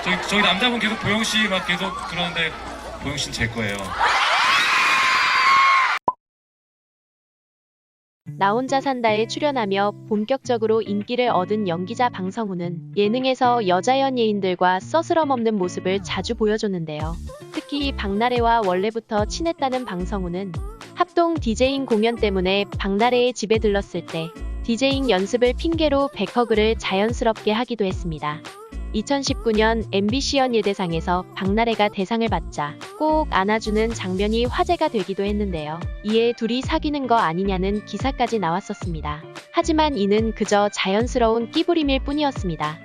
저희 남자분 계속 보영 씨 막 계속 그러는데 보영 씨는 제 거예요. 나 혼자 산다에 출연하며 본격적으로 인기를 얻은 연기자 방성우는 예능에서 여자 연예인들과 서스럼 없는 모습을 자주 보여줬는데요. 특히 박나래와 원래부터 친했다는 방성우는 합동 디제잉 공연 때문에 박나래의 집에 들렀을 때 디제잉 연습을 핑계로 백허그를 자연스럽게 하기도 했습니다. 2019년 MBC 연예대상에서 박나래가 대상을 받자 꼭 안아주는 장면이 화제가 되기도 했는데요. 이에 둘이 사귀는 거 아니냐는 기사까지 나왔었습니다. 하지만 이는 그저 자연스러운 끼부림일 뿐이었습니다.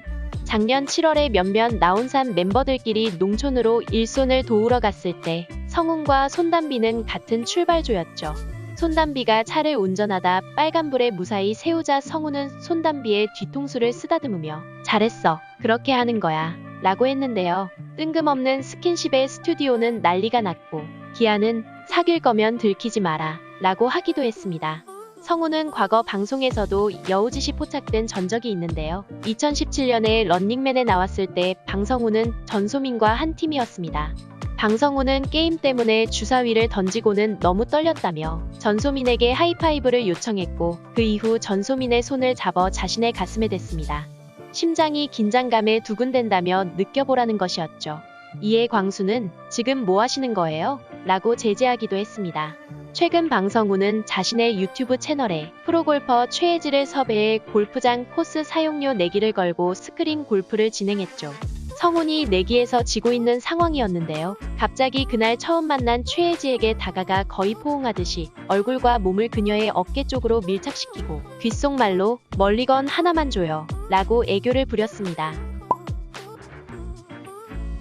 작년 7월에 몇몇 나온산 멤버들끼리 농촌으로 일손을 도우러 갔을 때 성훈과 손담비는 같은 출발조였죠. 손담비가 차를 운전하다 빨간불에 무사히 세우자 성훈은 손담비의 뒤통수를 쓰다듬으며 잘했어, 그렇게 하는 거야 라고 했는데요. 뜬금없는 스킨십의 스튜디오는 난리가 났고 기아는 사귈 거면 들키지 마라 라고 하기도 했습니다. 성훈은 과거 방송에서도 여우짓이 포착된 전적이 있는데요. 2017년에 런닝맨에 나왔을 때 방성우는 전소민과 한 팀이었습니다. 방성우는 게임 때문에 주사위를 던지고는 너무 떨렸다며 전소민에게 하이파이브를 요청했고 그 이후 전소민의 손을 잡아 자신의 가슴에 댔습니다. 심장이 긴장감에 두근댄다며 느껴보라는 것이었죠. 이에 광수는 지금 뭐 하시는 거예요? 라고 제지하기도 했습니다. 최근 방성우는 자신의 유튜브 채널에 프로골퍼 최혜지를 섭외해 골프장 코스 사용료 내기를 걸고 스크린 골프를 진행했죠. 성훈이 내기에서 지고 있는 상황이었는데요. 갑자기 그날 처음 만난 최혜지에게 다가가 거의 포옹하듯이 얼굴과 몸을 그녀의 어깨 쪽으로 밀착시키고 귓속말로 멀리 건 하나만 줘요 라고 애교를 부렸습니다.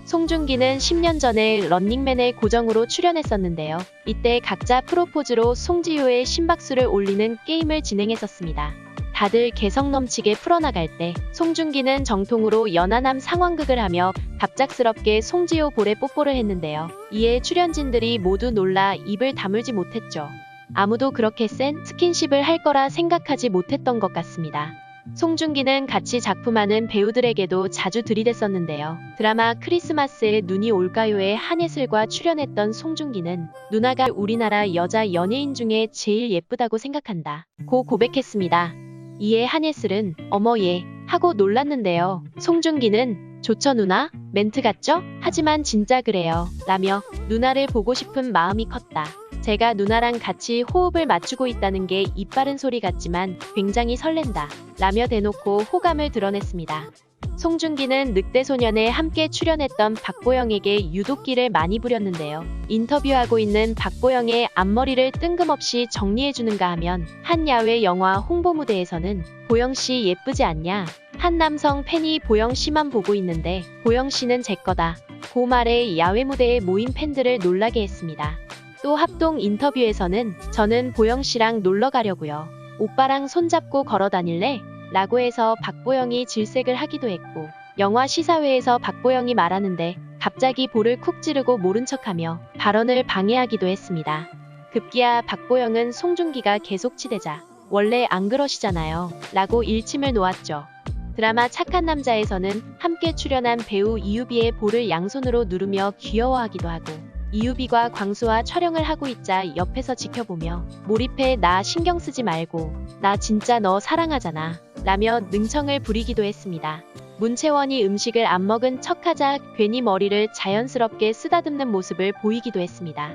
송중기는 10년 전에 런닝맨의 고정으로 출연했었는데요. 이때 각자 프로포즈로 송지효의 심박수를 올리는 게임을 진행했었습니다. 다들 개성 넘치게 풀어나갈 때 송중기는 정통으로 연하남 상황극을 하며 갑작스럽게 송지효 볼에 뽀뽀를 했는데요. 이에 출연진들이 모두 놀라 입을 다물지 못했죠. 아무도 그렇게 센 스킨십을 할 거라 생각하지 못했던 것 같습니다. 송중기는 같이 작품하는 배우들에게도 자주 들이댔었는데요. 드라마 크리스마스에 눈이 올까요에 한예슬과 출연했던 송중기는 누나가 우리나라 여자 연예인 중에 제일 예쁘다고 생각한다 고 고백했습니다. 이에 한예슬은 어머 예 하고 놀랐는데요. 송중기는 좋죠 누나? 멘트 같죠? 하지만 진짜 그래요 라며 누나를 보고 싶은 마음이 컸다. 제가 누나랑 같이 호흡을 맞추고 있다는 게 입 바른 소리 같지만 굉장히 설렌다 라며 대놓고 호감을 드러냈습니다. 송중기는 늑대소년에 함께 출연했던 박보영에게 유독기를 많이 부렸는데요. 인터뷰하고 있는 박보영의 앞머리를 뜬금없이 정리해주는가 하면 한 야외 영화 홍보 무대에서는 보영씨 예쁘지 않냐? 한 남성 팬이 보영씨만 보고 있는데 보영씨는 제 거다 고 말에 야외 무대에 모인 팬들을 놀라게 했습니다. 또 합동 인터뷰에서는 저는 보영씨랑 놀러 가려고요. 오빠랑 손잡고 걸어 다닐래? 라고 해서 박보영이 질색을 하기도 했고 영화 시사회에서 박보영이 말하는데 갑자기 볼을 쿡 찌르고 모른 척하며 발언을 방해하기도 했습니다. 급기야 박보영은 송중기가 계속 치대자 원래 안 그러시잖아요 라고 일침을 놓았죠. 드라마 착한 남자에서는 함께 출연한 배우 이유비의 볼을 양손으로 누르며 귀여워하기도 하고 이유비가 광수와 촬영을 하고 있자 옆에서 지켜보며 몰입해 나 신경 쓰지 말고 나 진짜 너 사랑하잖아 라며 능청을 부리기도 했습니다. 문채원이 음식을 안 먹은 척하자 괜히 머리를 자연스럽게 쓰다듬는 모습을 보이기도 했습니다.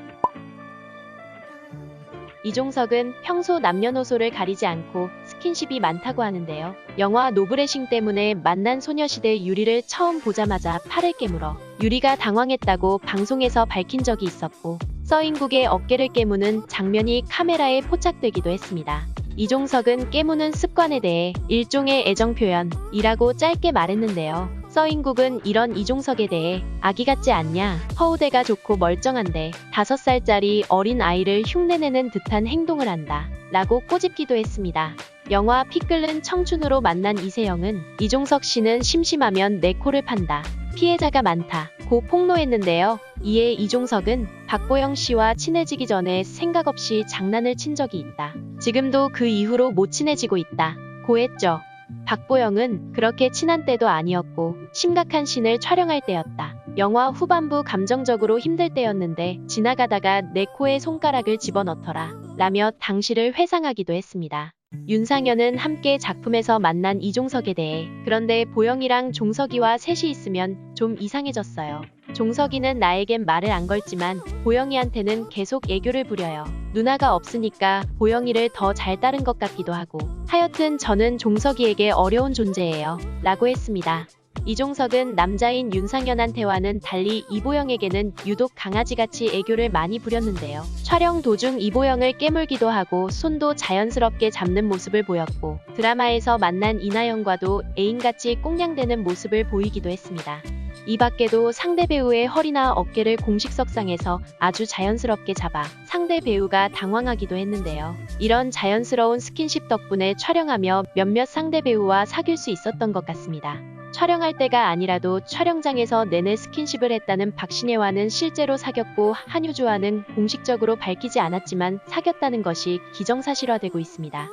이종석은 평소 남녀노소를 가리지 않고 스킨십이 많다고 하는데요. 영화 노브레싱 때문에 만난 소녀시대 유리를 처음 보자마자 팔을 깨물어 유리가 당황했다고 방송에서 밝힌 적이 있었고 서인국의 어깨를 깨무는 장면이 카메라에 포착되기도 했습니다. 이종석은 깨무는 습관에 대해 일종의 애정 표현이라고 짧게 말했는데요. 서인국은 이런 이종석에 대해 아기 같지 않냐? 허우대가 좋고 멀쩡한데 5살짜리 어린 아이를 흉내내는 듯한 행동을 한다 라고 꼬집기도 했습니다. 영화 피 끓는 청춘으로 만난 이세영은 이종석 씨는 심심하면 내 코를 판다. 피해자가 많다 고 폭로했는데요. 이에 이종석은 박보영 씨와 친해지기 전에 생각 없이 장난을 친 적이 있다. 지금도 그 이후로 못 친해지고 있다 고 했죠. 박보영은 그렇게 친한 때도 아니었고 심각한 씬을 촬영할 때였다. 영화 후반부 감정적으로 힘들 때였는데 지나가다가 내 코에 손가락을 집어넣더라 라며 당시를 회상하기도 했습니다. 윤상현은 함께 작품에서 만난 이종석에 대해 그런데 보영이랑 종석이와 셋이 있으면 좀 이상해졌어요. 종석이는 나에겐 말을 안 걸지만 보영이한테는 계속 애교를 부려요. 누나가 없으니까 보영이를 더 잘 따른 것 같기도 하고 하여튼 저는 종석이에게 어려운 존재예요 라고 했습니다. 이종석은 남자인 윤상현한테와는 달리 이보영에게는 유독 강아지같이 애교를 많이 부렸는데요. 촬영 도중 이보영을 깨물기도 하고 손도 자연스럽게 잡는 모습을 보였고 드라마에서 만난 이나영과도 애인같이 꽁냥대는 모습을 보이기도 했습니다. 이 밖에도 상대 배우의 허리나 어깨를 공식석상에서 아주 자연스럽게 잡아 상대 배우가 당황하기도 했는데요. 이런 자연스러운 스킨십 덕분에 촬영하며 몇몇 상대 배우와 사귈 수 있었던 것 같습니다. 촬영할 때가 아니라도 촬영장에서 내내 스킨십을 했다는 박신혜와는 실제로 사귀었고 한효주와는 공식적으로 밝히지 않았지만 사귀었다는 것이 기정사실화되고 있습니다.